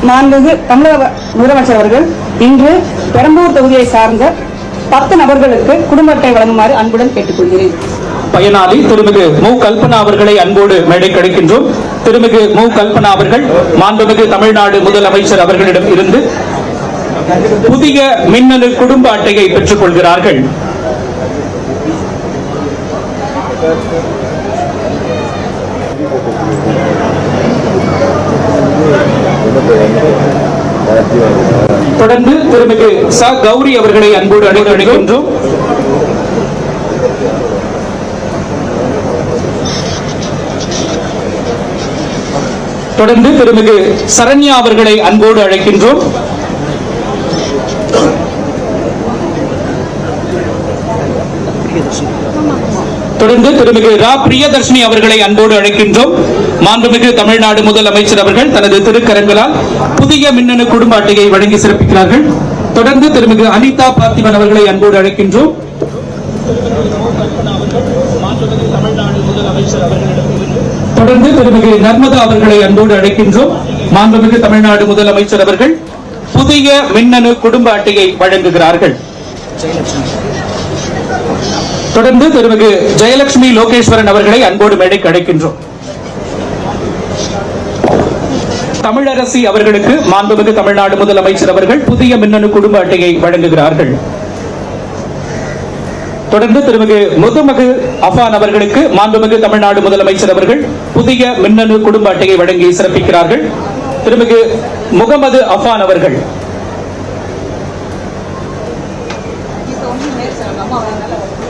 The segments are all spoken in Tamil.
மாண்புமிகு தமிழக முதலமைச்சர் அவர்கள் இன்று பெரம்பூர் தொகுதியை சார்ந்த 10 நபர்களுக்கு குடும்ப அட்டை வழங்குமாறு அன்புடன் கேட்டுக்கொள்கிறேன். பயனாளி திருமிகு மு. கல்பனா அவர்களை அன்போடு மேடை கிடைக்கின்றோம். திருமிகு மு. கல்பனா அவர்கள் மாண்புமிகு தமிழ்நாடு முதலமைச்சர் அவர்களிடம் இருந்து புதிய மின்னணு குடும்ப அட்டையை பெற்றுக் கொள்கிறார்கள். தொடர்ந்து திருமிகு ச. கௌரி அவர்களை அன்போடு அழைக்கின்றோம். தொடர்ந்து திருமிகு சரண்யா அவர்களை அன்போடு அழைக்கின்றோம். தொடர்ந்து திருமிகு ரா. பிரியதர்ஷினி அவர்களை அன்போடு அழைக்கின்றோம். மாண்புமிகு தமிழ்நாடு முதலமைச்சர் அவர்கள் தனது திருக்கரங்களால் புதிய மின்னணு குடும்ப அட்டையை வழங்கி சிறப்பிக்கிறார்கள். தொடர்ந்து திருமிகு அனிதா பார்த்திபன் அவர்களை அன்போடு அழைக்கின்றோம். தொடர்ந்து திருமிகு நர்மதா அவர்களை அன்போடு அழைக்கின்றோம். மாண்புமிகு தமிழ்நாடு முதலமைச்சர் அவர்கள் புதிய மின்னணு குடும்ப அட்டையை வழங்குகிறார்கள். தொடர்ந்து திருமிகு ஜெயலட்சுமி லோகேஸ்வரன் அவர்களை அன்போடு மேடைக்கு அழைக்கின்றோம். தமிழரசி அவர்களுக்கு மாண்புமிகு தமிழ்நாடு முதலமைச்சர் அவர்கள் புதிய மின்னணு குடும்ப அட்டையை வழங்குகிறார்கள். தொடர்ந்து திருமிகு முதுமகு அஃபான் அவர்களுக்கு மாண்புமிகு தமிழ்நாடு முதலமைச்சர் அவர்கள் புதிய மின்னணு குடும்ப அட்டையை வழங்கி சிறப்பிக்கிறார்கள். திருமிகு முகமது அஃபான் அவர்கள்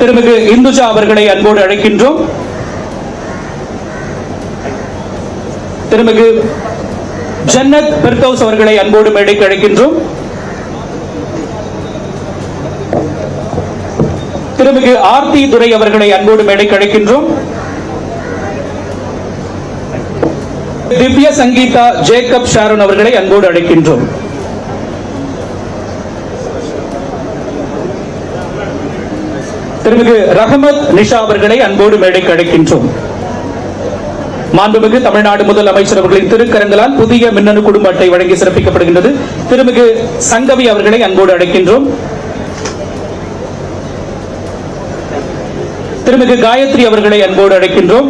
திருமிகு இந்துஜா அவர்களை அன்போடு அழைக்கின்றோம். திருமிகு ஜன்னத் பெர்தௌஸ் அவர்களை அன்போடு மேடைக்கு அழைக்கின்றோம். திருமிகு ஆர்த்தி துரை அவர்களை அன்போடு மேடைக்கு அழைக்கின்றோம். திவ்ய சங்கீதா ஜேக்கப் ஷாரோன் அவர்களை அன்போடு அழைக்கின்றோம். திருமிகு ரஹமத் நிஷா அவர்களை அன்போடு மேடைக்கு அழைக்கின்றோம். மாண்புமிகு தமிழ்நாடு முதலமைச்சர் அவர்களின் திருக்கரங்களால் புதிய மின்னணு குடும்ப அட்டை வழங்கி சிறப்பிக்கப்படுகின்றது. திருமிகு சங்கவி அவர்களை அன்போடு அழைக்கின்றோம். திருமிகு காயத்ரி அவர்களை அன்போடு அழைக்கின்றோம்.